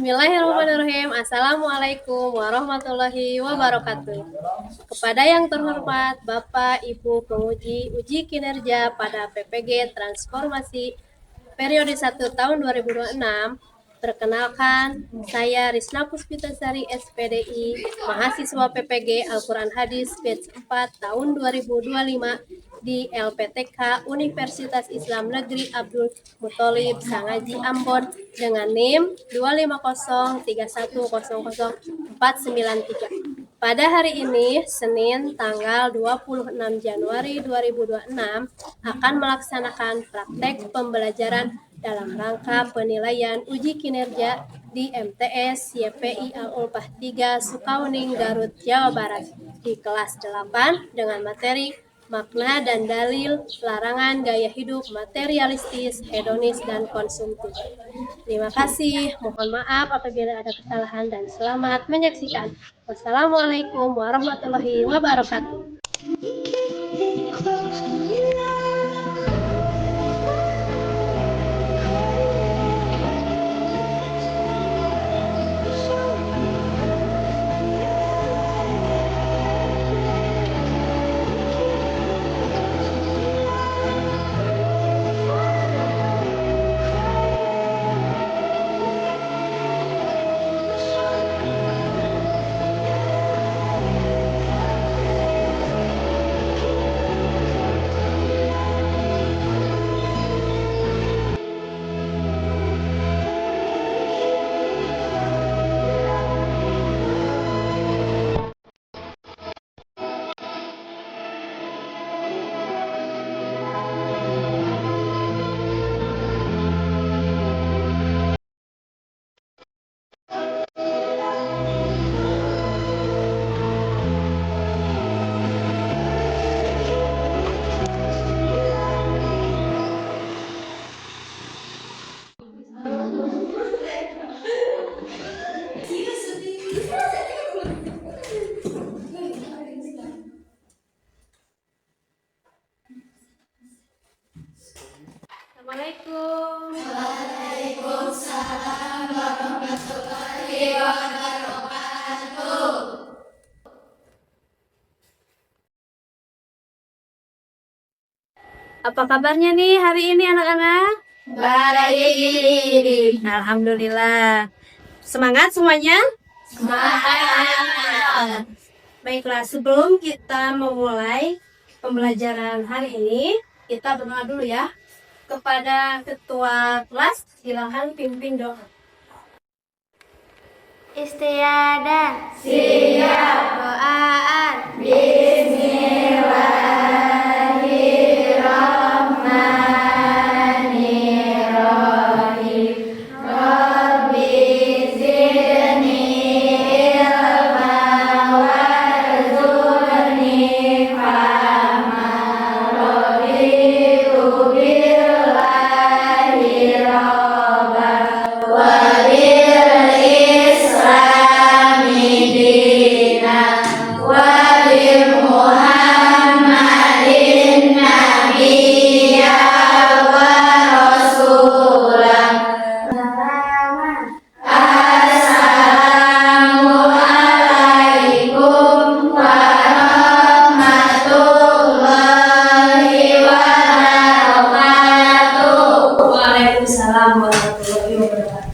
Bismillahirrahmanirrahim. Assalamualaikum warahmatullahi wabarakatuh. Kepada yang terhormat Bapak Ibu penguji uji kinerja pada PPG Transformasi periode 1 tahun 2026, perkenalkan saya Risna Puspitasari SPDI, mahasiswa PPG Al-Quran Hadis batch 4 tahun 2025 di LPTK Universitas Islam Negeri Abdul Muthalib Sangaji Ambon dengan NIM 25031000493. Pada hari ini, Senin tanggal 26 Januari 2026, akan melaksanakan praktek pembelajaran dalam rangka penilaian uji kinerja di MTS YPI Al-Ulpah 3 Sukawning, Garut, Jawa Barat di kelas 8 dengan materi makna dan dalil larangan gaya hidup materialistis, hedonis, dan konsumtif. Terima kasih. Mohon maaf apabila ada kesalahan dan selamat menyaksikan. Wassalamualaikum warahmatullahi wabarakatuh. Assalamualaikum. Waalaikumsalam warahmatullahi wabarakatuh. Apa kabarnya nih hari ini anak-anak? Baik. Alhamdulillah. Semangat semuanya? Semangat. Baiklah, sebelum kita memulai pembelajaran hari ini, kita berdoa dulu ya. Kepada ketua kelas, silakan pimpin doa. Istiadah. Siap. Doaan. Bismillahirrahmanirrahim. Rabbi zidni ilma warzuqni fahma. Raditu billahi rabban wa bil islami dinan wa bi Muhammadin nabiyya wa rasulah. Assalamualaikum warahmatullahi wabarakatuh. Waalaikumsalam warahmatullahi wabarakatuh.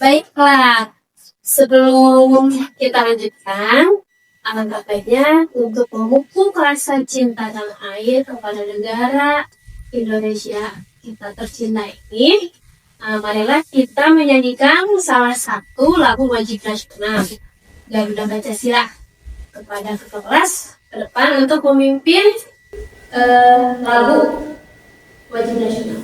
Baiklah, sebelum kita lanjutkan, alangkah baiknya untuk memupuk rasa cinta tanah air kepada negara Indonesia kita tercinta ini, marilah kita menyanyikan salah satu lagu wajib nasional Garuda Pancasila kepada ketua kelas ke depan untuk memimpin lagu wajib nasional.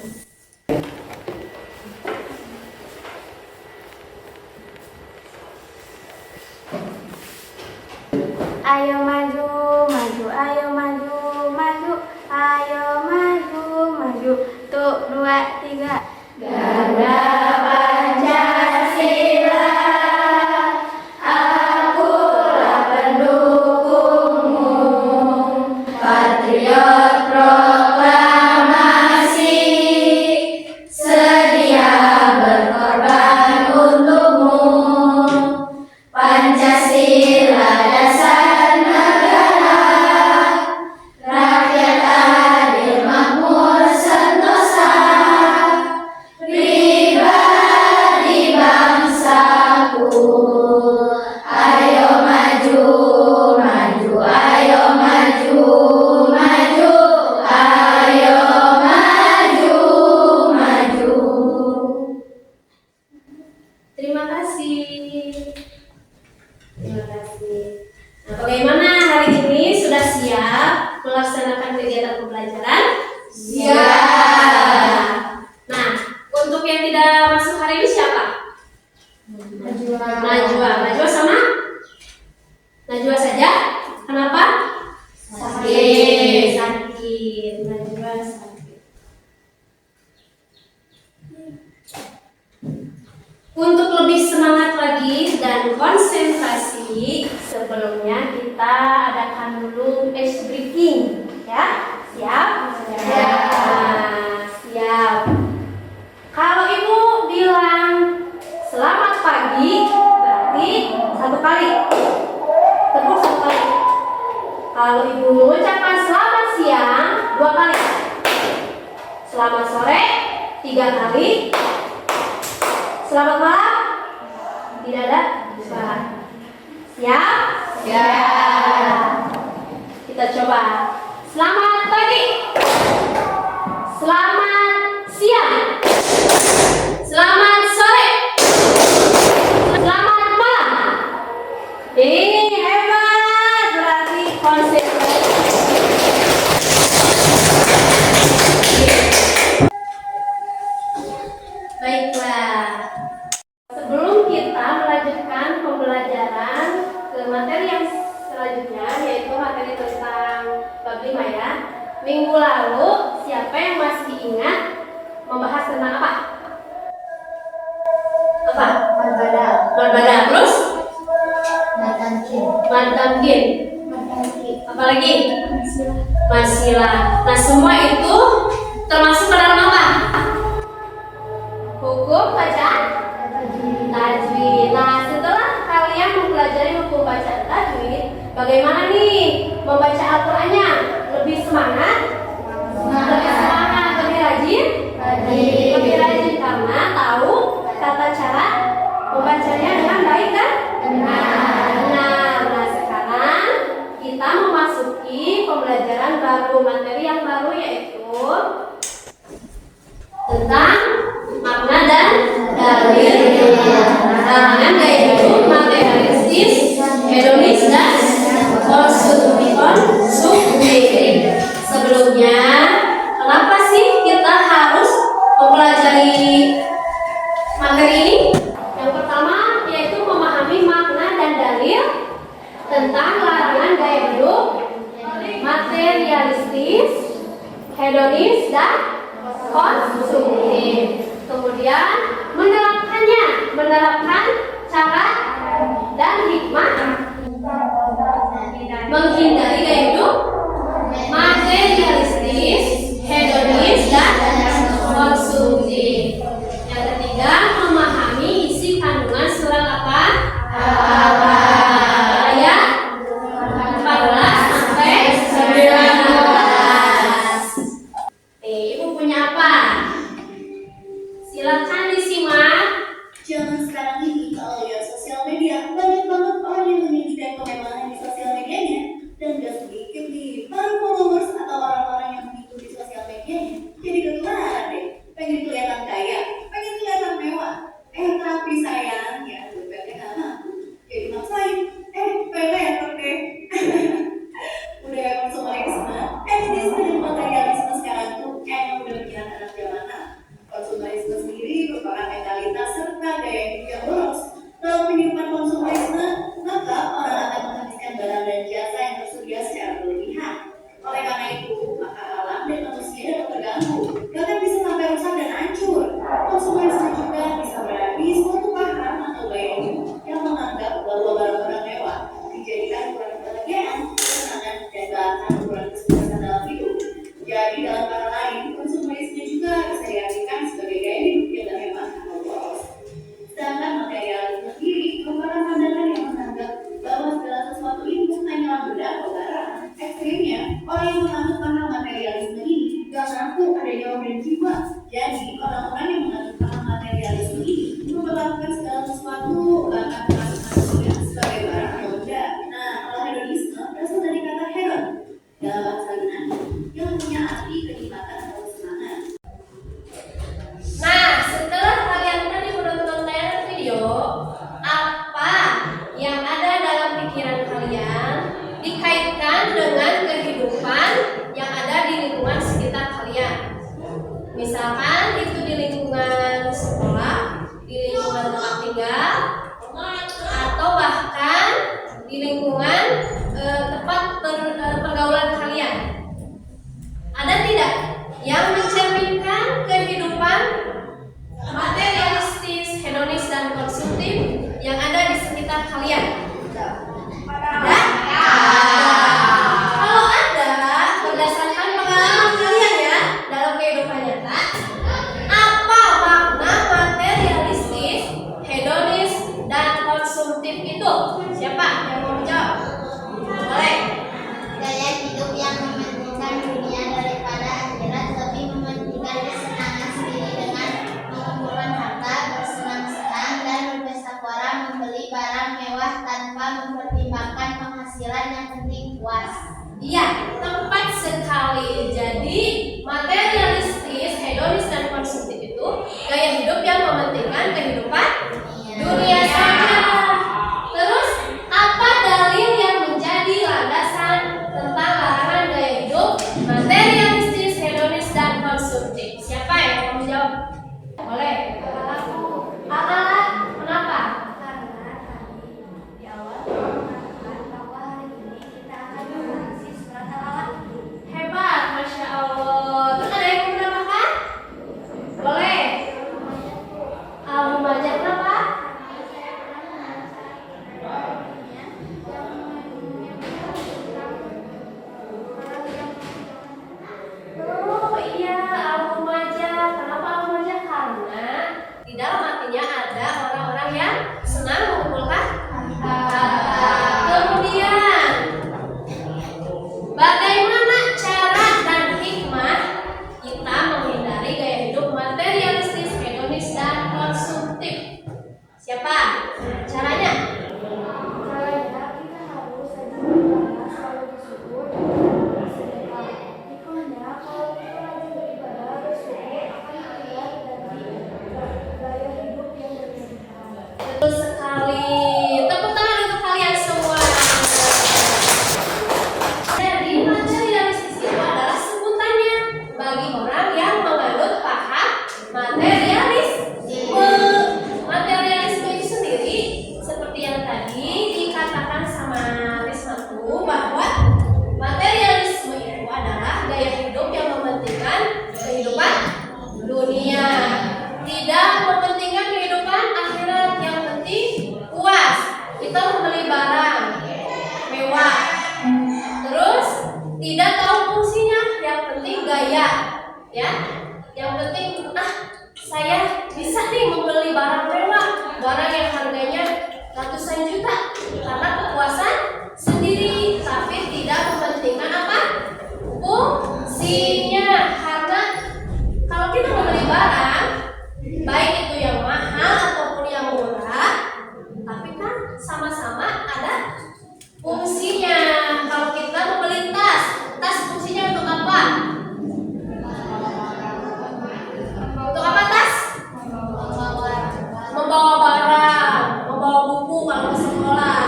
Ayo maju, maju, ayo maju, maju, ayo maju, maju. Tuh, 2, 3. Garuda Pancasila, akulah pendukungmu, patriot proklamasi. Untuk lebih semangat lagi dan konsentrasi, sebelumnya kita adakan dulu ice breaking, ya. Siap? Siap. Nah, siap. Kalau ibu bilang selamat pagi, berarti satu kali. Tepuk satu kali. Kalau ibu mengucapkan selamat siang, 2 kali. Selamat sore, 3 kali. Selamat malam, tidak ada suara. Siap? Siap. Kita coba. Selamat pagi. Selamat siang. Selamat sore. Selamat malam. Ini hebat, berarti konsentrasi. Baiklah. Sebelum kita melanjutkan pembelajaran ke materi yang selanjutnya, yaitu materi tentang bab 5 ya. Minggu lalu, siapa yang masih ingat membahas tentang apa? Apa? Marbada. Terus? Mantankin. Apalagi? Masilah. Nah, semua itu termasuk ke dalam apa? Hukum bacaan tajwid. Nah, setelah kalian mempelajari hukum bacaan tajwid, bagaimana nih membaca Al-Qur'annya? Lebih semangat? Lebih semangat, lebih rajin? Lebih rajin karena tahu tata cara membacanya dengan baik kan? Nah, sekarang kita memasuki pembelajaran baru, materi yang baru, yaitu tentang makna dan dalil. Karangan yaitu materialistis, hedonis, dan konsumtif. Sebelumnya, kenapa sih kita harus mempelajari materi ini? Yang pertama yaitu memahami makna dan dalil tentang larangan gaya hidup materialistis, hedonis, dan konsumtif. Kemudian menerapkan cara dan hikmah menghindari gaya hidup materialistis, hedonis, dan konsumtif. Yang ketiga, memahami isi kandungan surat apa? Ayat 14 sampai 19. Ibu punya apa? Silakan disimak. Zaman sekarang ini kalau lihat sosial media, banyak banget orang yang menyajikan kemewahan di sosial medianya. Dan gak sedikit nih, para followers atau orang-orang yang mengikuti sosial medianya jadi ketularan deh. Pengen kelihatan kaya, pengen kelihatan mewah. Tapi sayang, ya dompetnya gak mampu. Jadi maksain, bayar deh. Budaya konsumerisme, hedonisme dan materialisme sekarang tuh emang udah menyerang anak jalanan. Konsumerisme sendiri merupakan mentalitas serta gaya hidup yang boros. Dalam kehidupan konsumerisme, maka orang akan menghabiskan barang dan jasa yang tersedia secara berlebihan. Oleh karena itu, maka alam dan manusia dapat terganggu, bahkan bisa sampai rusak dan hancur. Konsumerisme juga bisa berarti suatu paham atau gaya hidup yang menganggap bahwa barang-barang mewah dijadikan ukuran kebahagiaan, kesenangan, dan bahkan ukuran kesuksesan dalam hidup. Jadi dalam kata lain, konsumerisme juga bisa diartikan sebagai gaya hidup yang tak hemat atau boros. Sedangkan materialisme sendiri merupakan pandangan yang menganggap bahwa segala sesuatu itu hanyalah benda atau barang. Ekstrimnya, orang yang menganut paham materialisme ini gak ngaku ada nyawa dan jiwa. Jadi, orang-orang yang menganut paham materialisme ini memperlakukan segala sesuatu bahkan termasuk manusia sebagai barang atau benda. Nah, kalau hedonisme berasal dari kata hedon dalam bahasa Yunani yang punya arti kenikmatan atau kesenangan. Nah, setelah kalian tadi menonton tayangan video, apa yang ada dalam pikiran kalian dikaitkan dengan kehidupan yang ada di lingkungan sekitar kalian? Misalkan itu di lingkungan sekolah, di lingkungan tempat tinggal, atau bahkan di lingkungan tempat pergaulan kalian. Ada tidak yang mencerminkan kehidupan materialistis, hedonis, dan Iya, tepat sekali. Jadi, materialistis, hedonis, dan konsumtif itu gaya hidup yang mementingkan kehidupan dunia saja. Terus, apa dalil yang menjadi landasan tentang larangan gaya hidup materialistis, hedonis, dan konsumtif? Siapa yang mau menjawab? Boleh. Kenapa? Karena tadi di awal mengatakan bahwa hari ini kita akan menganalisis surat Al-Alaq. Hebat, Masya Allah. Terus ada yang mau menambahkan? Boleh. Al-Humajah kenapa? Oh iya, Al-Humajah. Kenapa Al-Humajah? Karena di dalam hatinya ada orang-orang yang senang mengumpulkan harta. Kemudian, bagaimana cara dan hikmah kita menghindari gaya hidup materialistis, hedonis, dan konsumtif? Siapa? Caranya? Caranya kita harus rajin beribadah, selalu bersyukur dan bersedekah. Hikmahnya kalau kita rajin beribadah, bersyukur akan terlihat dari gaya hidup yang berlebihan. Betul sekali. Tepuk tangan untuk kalian semua. Jadi materialistis itu adalah sebutannya bagi orang yang menganut paham materialisme. Materialisme itu sendiri seperti yang tadi dikatakan sama Rismatu bahwa materialisme itu adalah gaya hidup yang mementingkan kehidupan dunia, tidak mementingkan kehidupan akhirat. Yang penting puas, kita membeli barang mewah, terus tidak tahu fungsinya, yang penting gaya, ya. Yang penting saya bisa nih membeli barang mewah, barang yang harganya ratusan juta karena kepuasan sendiri, tapi tidak mementingkan apa? Fungsinya. Karena kalau kita membeli barang, baik itu yang mahal ataupun yang murah, tapi kan sama-sama ada fungsinya. Kalau kita membeli tas fungsinya untuk apa? Untuk apa tas? Membawa barang, membawa buku kalau ke sekolah.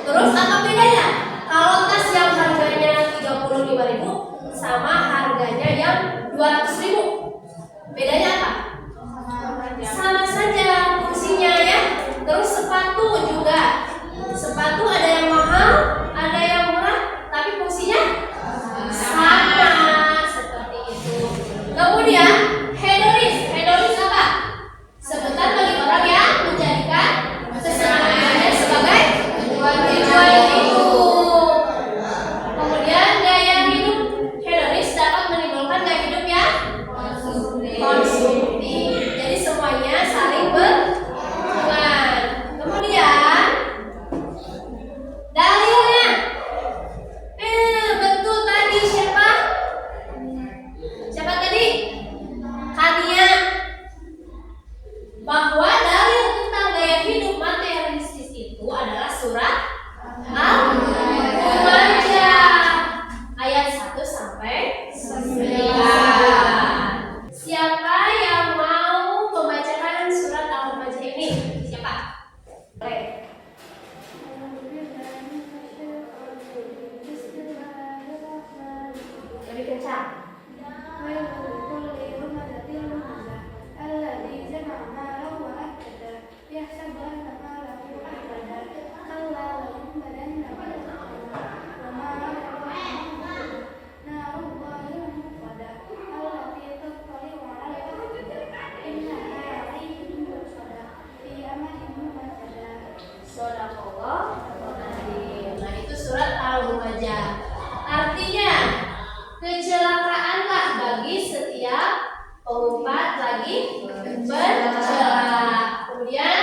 Terus apa bedanya? Kalau tas yang harganya 35.000 sama harganya yang 200.000, bedanya apa? Sama saja fungsinya, ya. Terus sepatu juga. Sepatu ada yang mahal, ada yang murah, tapi fungsinya sama, seperti itu. Kemudian hedonis. Hedonis apa? Sebutan bagi orang yang menjadikan kesenangannya sebagai tujuan hidup. Kemudian gaya hidup hedonis dapat menimbulkan gaya hidup yang konsumtif. Jadi semuanya saling berhubungan. Kemudian dalilnya, betul tadi siapa? Siapa tadi? Kania. Bahwa dalil tentang gaya hidup materialistis itu adalah surat Al-Humajah ayat 1 sampai 9. Siapa yang mau membacakan surat Al-Humajah ini? Siapa? Boleh. Lebih kencang. Nah, itu surat Al-Humajah. Artinya, kecelakaanlah bagi setiap pengumpat lagi bercela. Kemudian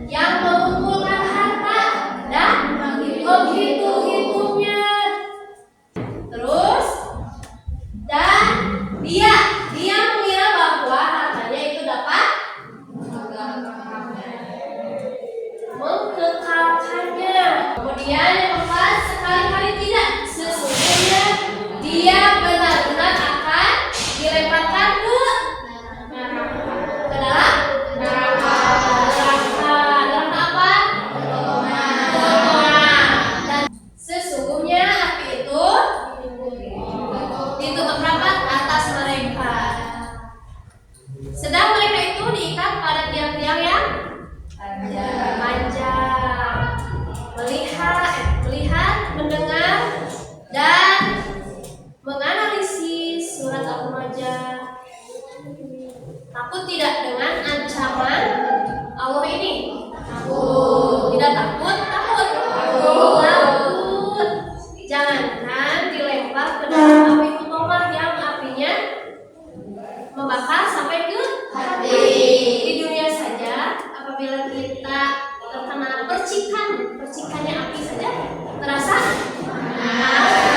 yang mengumpulkan harta dan menghitung-hitungnya. Terus dan dia mengira bahwa hartanya itu dapat mengkekalkannya. Kemudian yang keempat, sekali-kali tidak, sesungguhnya Takut tidak dengan ancaman Allah ini? Takut. Tidak takut? Takut. Takut. Jangankan dilempar ke dalam api utama yang apinya membakar sampai ke hati. Di dunia saja, apabila kita terkena percikannya api saja terasa panas.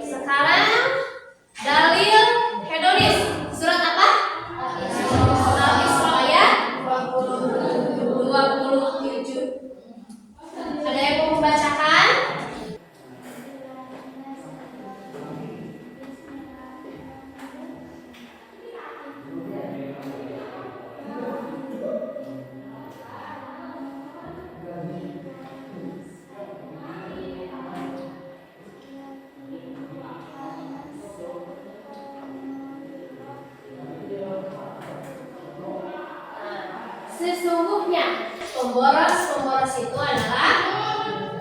Sekarang dalil hedonis. Surat apa? Al-Isra ayat 27. Ada yang mau membacakan? Sesungguhnya pemboros itu adalah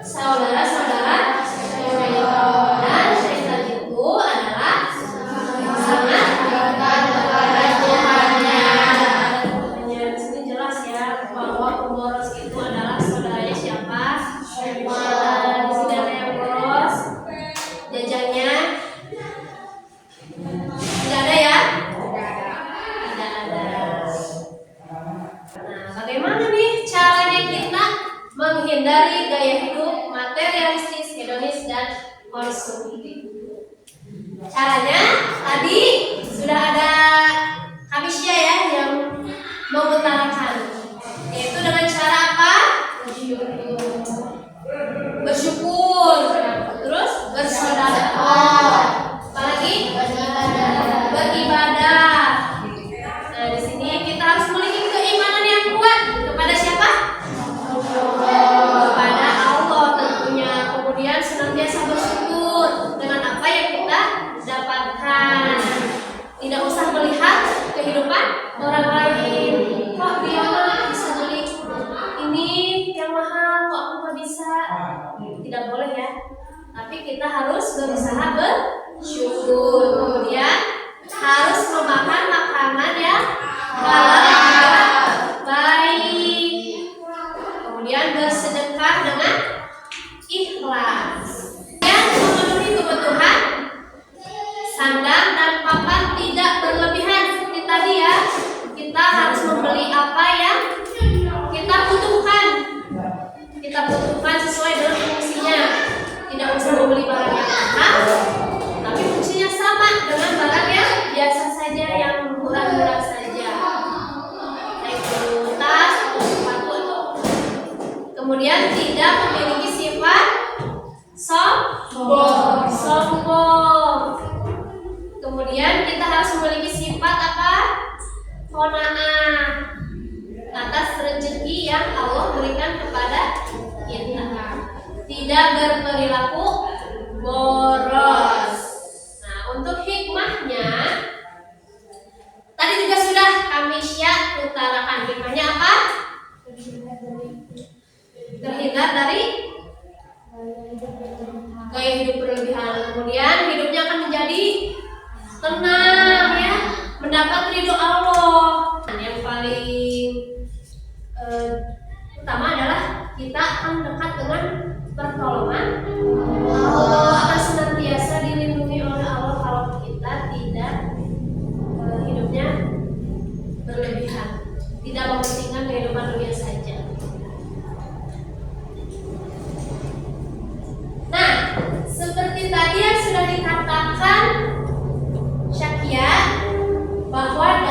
saudara-saudara syaitan, dan syaitan itu adalah sangat dekat kepada Tuhannya. Di sini jelas ya bahwa pemboros itu adalah saudaranya siapa? Syaitan. Di sini ada yang boros jajannya. Tidak ada ya? Tidak ada. Nah, bagaimana nih caranya kita menghindari gaya hidup materialistis, hedonis, dan konsumtif? Caranya tadi sudah ada Kamisya ya yang mengutarakan, yaitu dengan cara apa? Bersyukur, terus bersedekah, apalagi beribadah. Nah, di sini kita harus memiliki keimanan yang kuat kepada siapa? Kepada Allah tentunya. Kemudian senantiasa bersyukur dengan apa yang kita dapatkan. Tidak usah melihat kehidupan orang lain. Kok dia mah bisa beli ini yang mahal, kok aku nggak bisa? Tidak boleh ya. Tapi kita harus berusaha bersyukur. Kemudian harus memakan makanan yang halal baik. Kemudian bersedekah dengan ikhlas. Yang memenuhi kebutuhan sandang dan papan tidak berlebihan. Seperti tadi ya, kita harus membeli apa yang kita butuhkan. Kita butuhkan sesuai dengan fungsinya. Tidak usah membeli barang yang mahal, tapi fungsinya sama dengan barang yang biasa saja, yang murah-murah saja. Baik itu tas atau sepatu atau. Kemudian tidak memiliki sifat sombong. Kemudian kita harus memiliki sifat apa? Qanaah atas rezeki yang Allah berikan kepada kita. Tidak berperilaku boros. Nah, untuk hikmahnya tadi juga sudah Kamisya utarakan. Hikmahnya apa? Terhindar dari gaya hidup berlebihan. Kemudian hidupnya akan menjadi tenang ya, mendapat ridho Allah. Yang paling utama adalah kita akan dekat dengan pertolongan Allah, akan senantiasa dilindungi oleh Allah kalau kita tidak hidupnya berlebihan, tidak mementingkan kehidupan dunia saja. Nah, seperti tadi yang sudah dikatakan Syakia, bahwa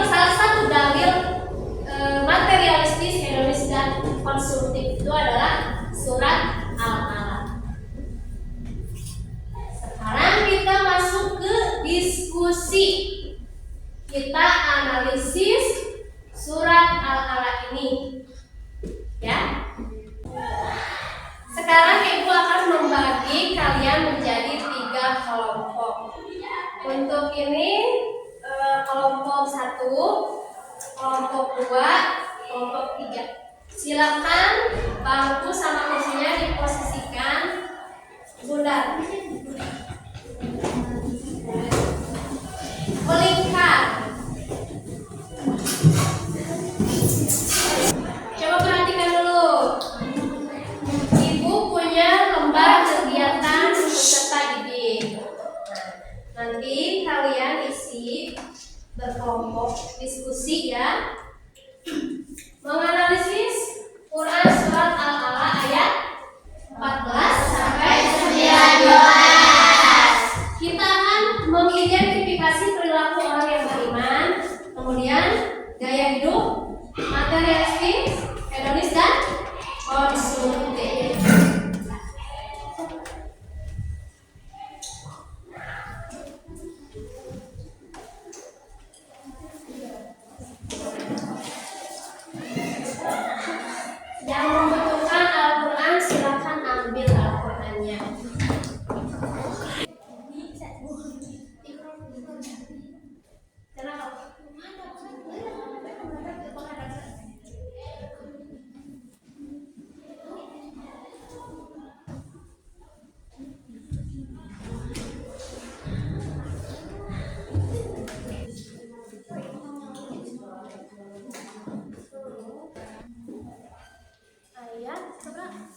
salah satu dalil materialistis, hedonis, dan konsumtif itu adalah surat Al-Alaq. Sekarang kita masuk ke diskusi. Kita analisis surat Al-Alaq ini, ya. Sekarang Ibu akan membagi kalian menjadi 3 kelompok. Untuk ini kelompok 1, kelompok 2, kelompok 3. Silakan bangku sama kursinya diposisikan bundar. Nanti kalian isi berkelompok diskusi ya. Menganalisis Quran surat Al-A'la ayat 14 sampai 19. Kita akan mengidentifikasi perilaku orang yang beriman, kemudian gaya hidup, materialistis, hedonis dan konsumtif. Yang membutuhkan Al-Quran silakan ambil Al-Qurannya. Ayat berapa? 14.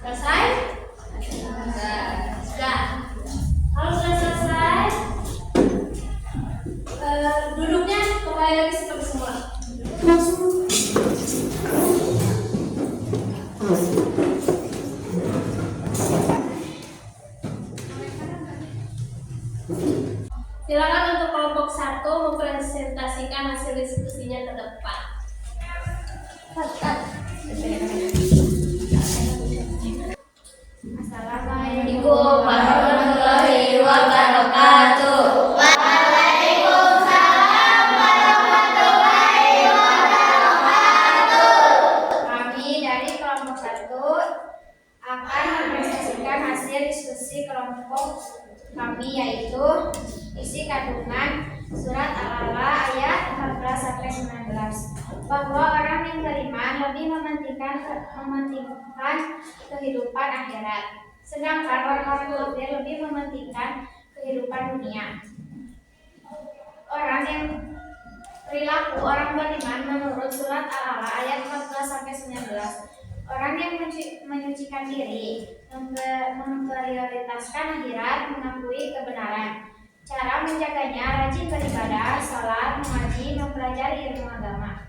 Selesai? Sudah. Kalau sudah selesai, duduknya kembali lagi seperti semula. Silakan untuk kelompok 1 mempresentasikan hasil diskusinya ke depan. Assalamualaikum warahmatullahi wabarakatuh. Waalaikumsalam warahmatullahi wabarakatuh. Kami dari kelompok 1 akan mempresentasikan hasil diskusi kelompok kami, yaitu isi kandungan surat Al-A'la ayat 14 sampai 19. Bahwa orang yang beriman lebih mementingkan kehidupan akhirat, sedangkan orang-orang kafir lebih mementingkan kehidupan dunia. Perilaku orang beriman menurut surat Al-A'la ayat 14 sampai 19. Orang yang menyucikan diri, memprioritaskan akhirat, mengakui kebenaran. Cara menjaganya rajin beribadah, salat, mengaji, mempelajari ilmu agama.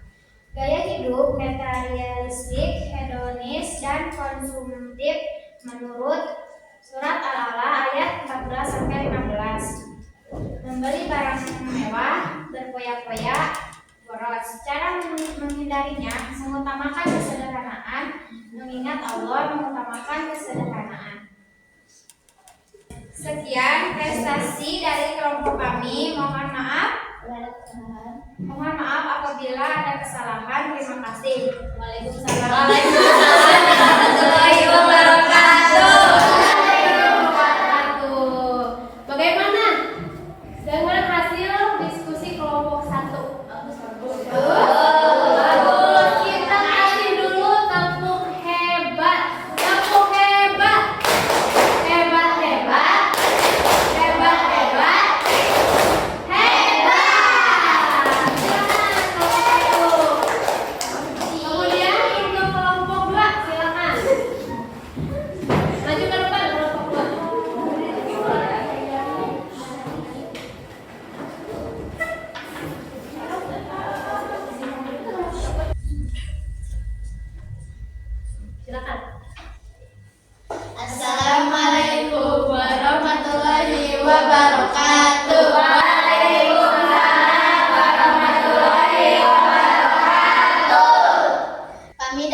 Gaya hidup materialistik, hedonis, dan konsumtif menurut surat Al-A'la ayat 14 sampai 15. Membeli barang mewah, berfoya-foya, boros. Cara menghindarinya mengutamakan kesederhanaan, mengingat Allah mengutamakan kesederhanaan. Sekian prestasi dari kelompok kami. Mohon maaf apabila ada kesalahan. Terima kasih. Waalaikumsalam warahmatullahi wabarakatuh. Bagaimana dengan hasil diskusi kelompok 1? Bagus. Kita kasih dulu tepuk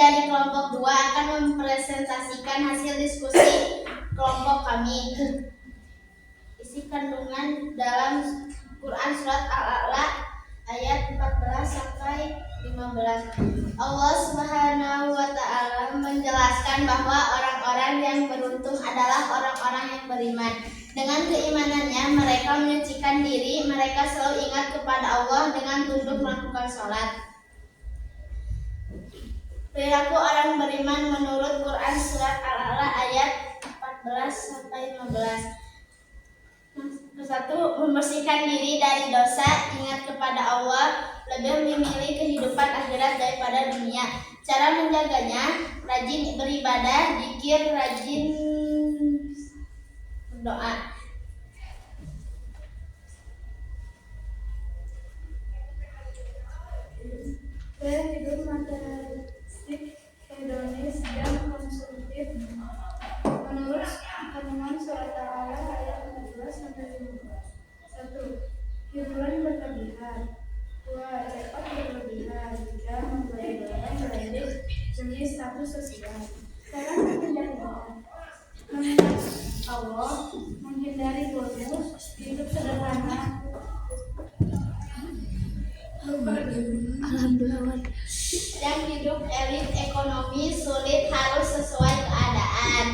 dari kelompok 2 akan mempresentasikan hasil diskusi kelompok kami. Isi kandungan dalam Quran Surat Al-A'la ayat 14 sampai 15. Allah Subhanahu wa Ta'ala menjelaskan bahwa orang-orang yang beruntung adalah orang-orang yang beriman. Dengan keimanannya mereka menyucikan diri, mereka selalu ingat kepada Allah dengan tunduk melakukan sholat. Perilaku orang beriman menurut Quran Surat Al-A'la ayat 14 sampai 15. 1. Membersihkan diri dari dosa, ingat kepada Allah, lebih memilih kehidupan akhirat daripada dunia. Cara menjaganya, rajin beribadah, zikir, rajin berdoa. Gaya hidup materialistik, hedonis, dan konsumtif. Menurut kandungan surat Al-A'la ayat 14 sampai 15. 1. Hiburan berlebihan. 2. Repot berlebihan. 3. Membuat orang beralih demi status sosial. Cara menjadikan mengingat Allah, menghindari bonus, hidup sederhana. Dan hidup elit ekonomi sulit harus sesuai keadaan.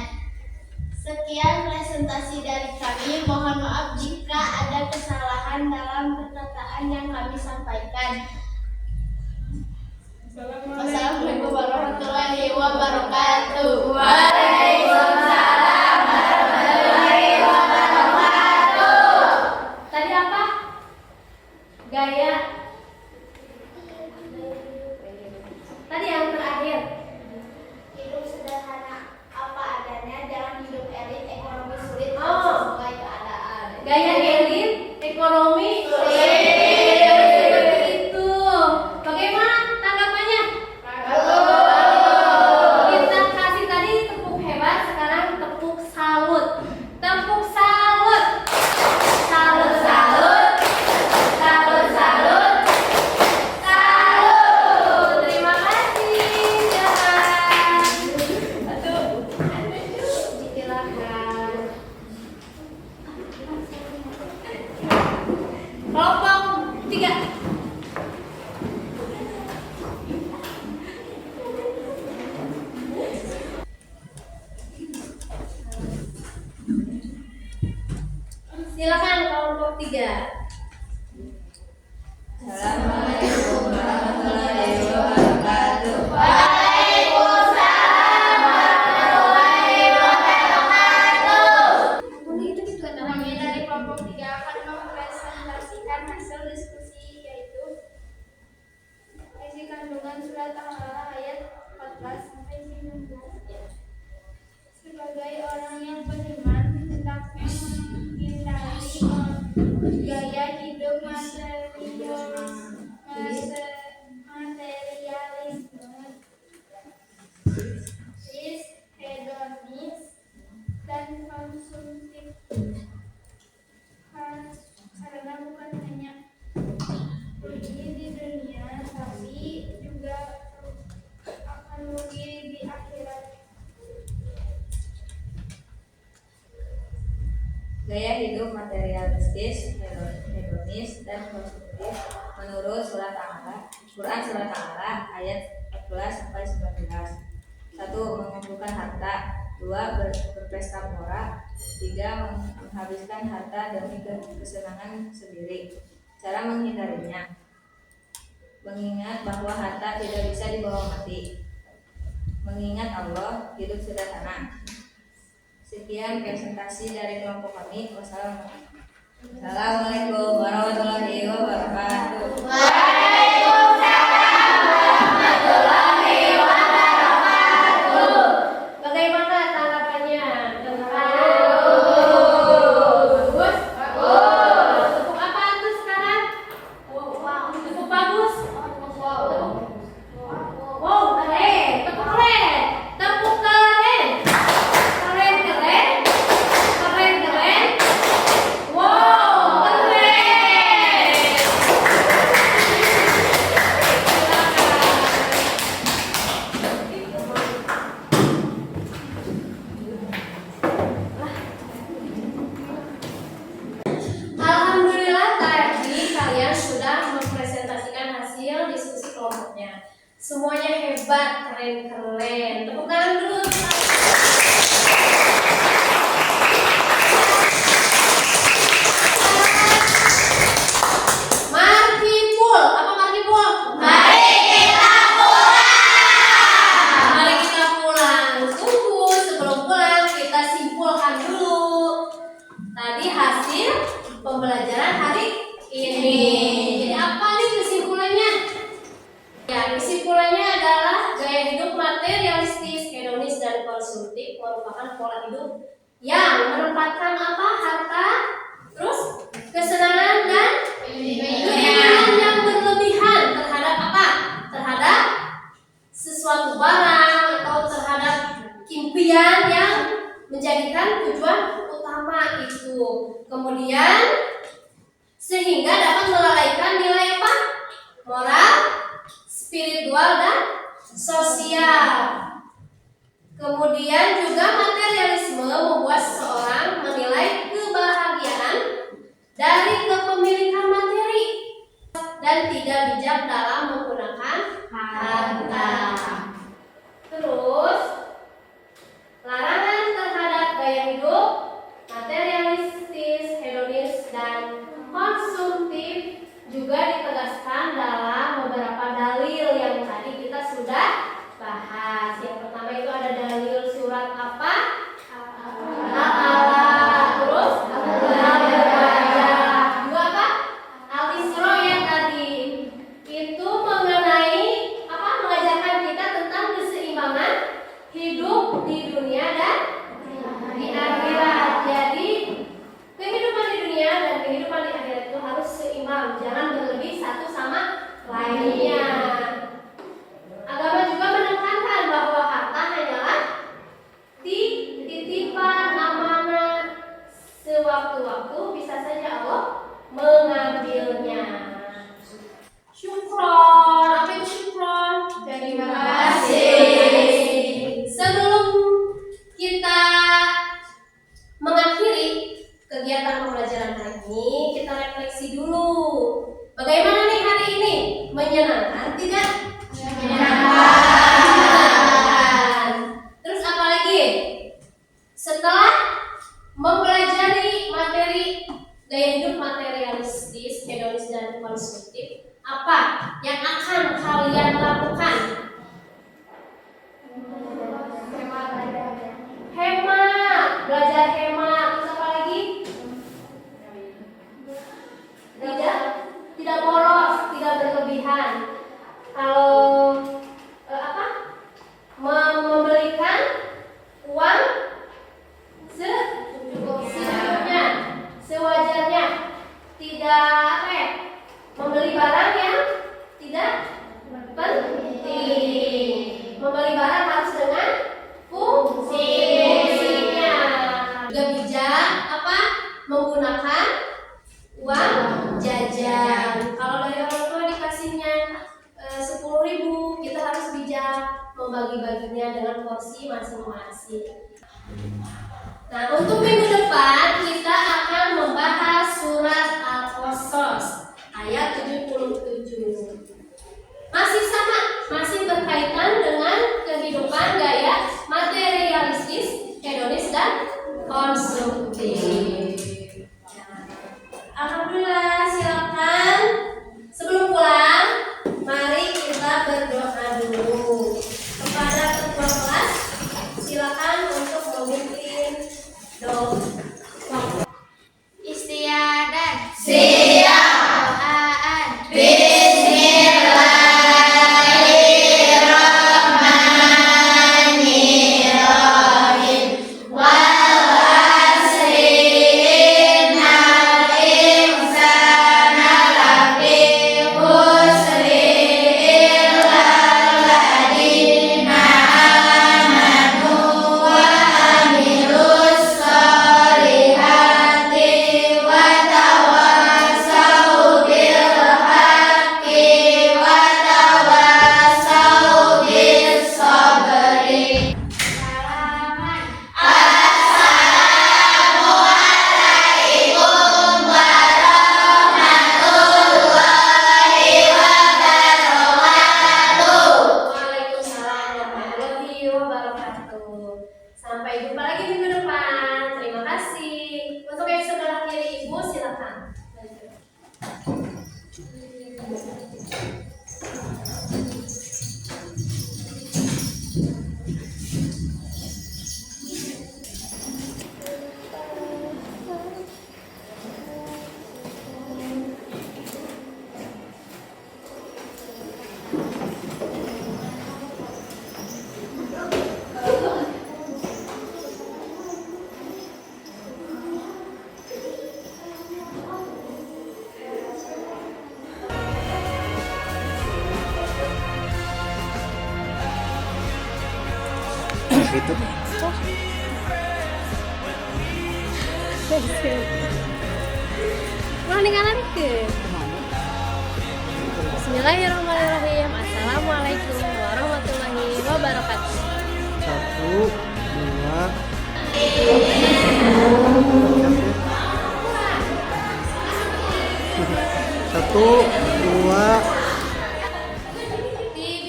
Sekian presentasi dari kami. Mohon maaf jika ada kesalahan dalam perkataan yang kami sampaikan. Wassalamualaikum warahmatullahi wabarakatuh. Waalaikumsalam warahmatullahi wabarakatuh. Tadi apa? Gaya. Tadi yang terakhir. Hidup sederhana apa adanya, dalam hidup elit ekonomi sulit sesuai keadaan. Gaya elit ekonomi sulit. Itu. Bagaimana tanggapannya? Kita kasih tadi tepuk hebat, sekarang tepuk salut. Tepuk salut. Salut, salut. Salut, salut. Salut. Terima kasih. Silakan. Silakan. Kelompok 3. Silakan kelompok 3. Assalamualaikum warahmatullahi wabarakatuh. Waalaikumsalam warahmatullahi wabarakatuh. Kami dari kelompok 3 akan mempresentasikan hasil diskusi, yaitu isi kandungan surat Al-A'la ayat 14 sampai 19. Sebagai orang yang beriman, hendaknya menghindari gaya hidup materialisme, hedonis, dan konsumtif. Karena bukan hanya rugi di dunia, tapi juga akan rugi di akhirat. Gaya hidup materialistis, hedonis, dan konsumtif menurut surat Al-A'la, Quran Surat Al-A'la ayat 14 sampai 19. 1. Mengumpulkan harta. 2. Berpesta pora. 3. Menghabiskan harta demi kesenangan sendiri. Cara menghindarinya: mengingat bahwa harta tidak bisa dibawa mati, mengingat Allah, hidup sederhana. Sekian presentasi dari kelompok kami. Wassalamualaikum warahmatullahi wabarakatuh. Waalaikumsalam warahmatullahi wabarakatuh. Bagaimana tanggapannya? Bagus? Bagus. Tepuk apa itu sekarang? Tepuk bagus? Wow, keren. Tepuk keren. Tepuk keren. Keren, keren. Keren, keren. Wow, keren. hebat, keren-keren. Tepuk tangan dulu. Markipul, apa markipul? Mari kita pulang. Tunggu, sebelum pulang kita simpulkan dulu. Tadi hasil pembelajaran hari ini. Jadi apa nih kesimpulannya? Ya, kesimpulannya adalah gaya hidup materialistis, hedonis, dan konsumtif merupakan pola hidup yang menempatkan apa? Harta, terus kesenangan dan keinginan yang berlebihan terhadap apa? Terhadap sesuatu barang atau terhadap impian yang menjadikan tujuan utama itu. Kemudian sehingga dapat melalaikan nilai apa? Moral, spiritual, dan sosial. Kemudian juga materialisme membuat seseorang menilai kebahagiaan dari kepemilikan materi dan tidak bijak dalam menggunakan harta. Terus larangan terhadap gaya hidup materialistis, hedonis, dan konsumtif juga ditegaskan dalam beberapa dalil yang tadi kita sudah bahas. Yang pertama itu ada dalil surat apa? Al-Alaq. Terus Al-Baqarah. Juga apa? Al-Isra yang tadi. Itu mengenai apa? Mengajarkan kita tentang keseimbangan hidup di dunia dan di akhirat. Jadi kehidupan di dunia dan kehidupan di akhirat itu harus seimbang, jangan berlebih satu sama lainnya. Agama juga menekankan bahwa harta hanyalah titipan amanah, sewaktu-waktu bisa saja Allah mengambilnya. Syukron, apa itu syukron? Terima kasih. Sebelum kita mengakhiri kegiatan pembelajaran hari ini, kita refleksi dulu. Bagaimana nih hari ini? Menyenangkan tidak? Menyenangkan. Terus apa lagi? Setelah mempelajari materi gaya hidup materialistis, hedonis, dan konsumtif, apa yang akan kalian lakukan? Hemat, belajar hemat. Terus apa lagi? Tidak boros, tidak berlebihan. Kalau membelikan uang secukupnya, sewajarnya. Tidak membeli barang yang tidak penting. Membeli barang harus dengan fungsinya. Juga bijak menggunakan uang jajan. Kalau dari orang tua dikasihnya 10.000, kita harus bijak membagi-baginya dengan porsi masing-masing. Nah, untuk minggu depan kita akan membahas surat Al-Qasas ayat 77. Masih sama, masih berkaitan dengan kehidupan gaya materialistis, hedonis, dan konsumtif. Alhamdulillah, silakan. Sebelum pulang, mari kita berdoa dulu. Kepada ketua kelas, silakan untuk memimpin doa. wabarakatuh. Sampai jumpa lagi minggu depan. Terima kasih. Untuk yang sebelah kiri Ibu silakan. Gitu. Mau ninggalan ke? Bismillahirrahmanirrahim. Assalamualaikum warahmatullahi wabarakatuh. 1, 2, 1, 2,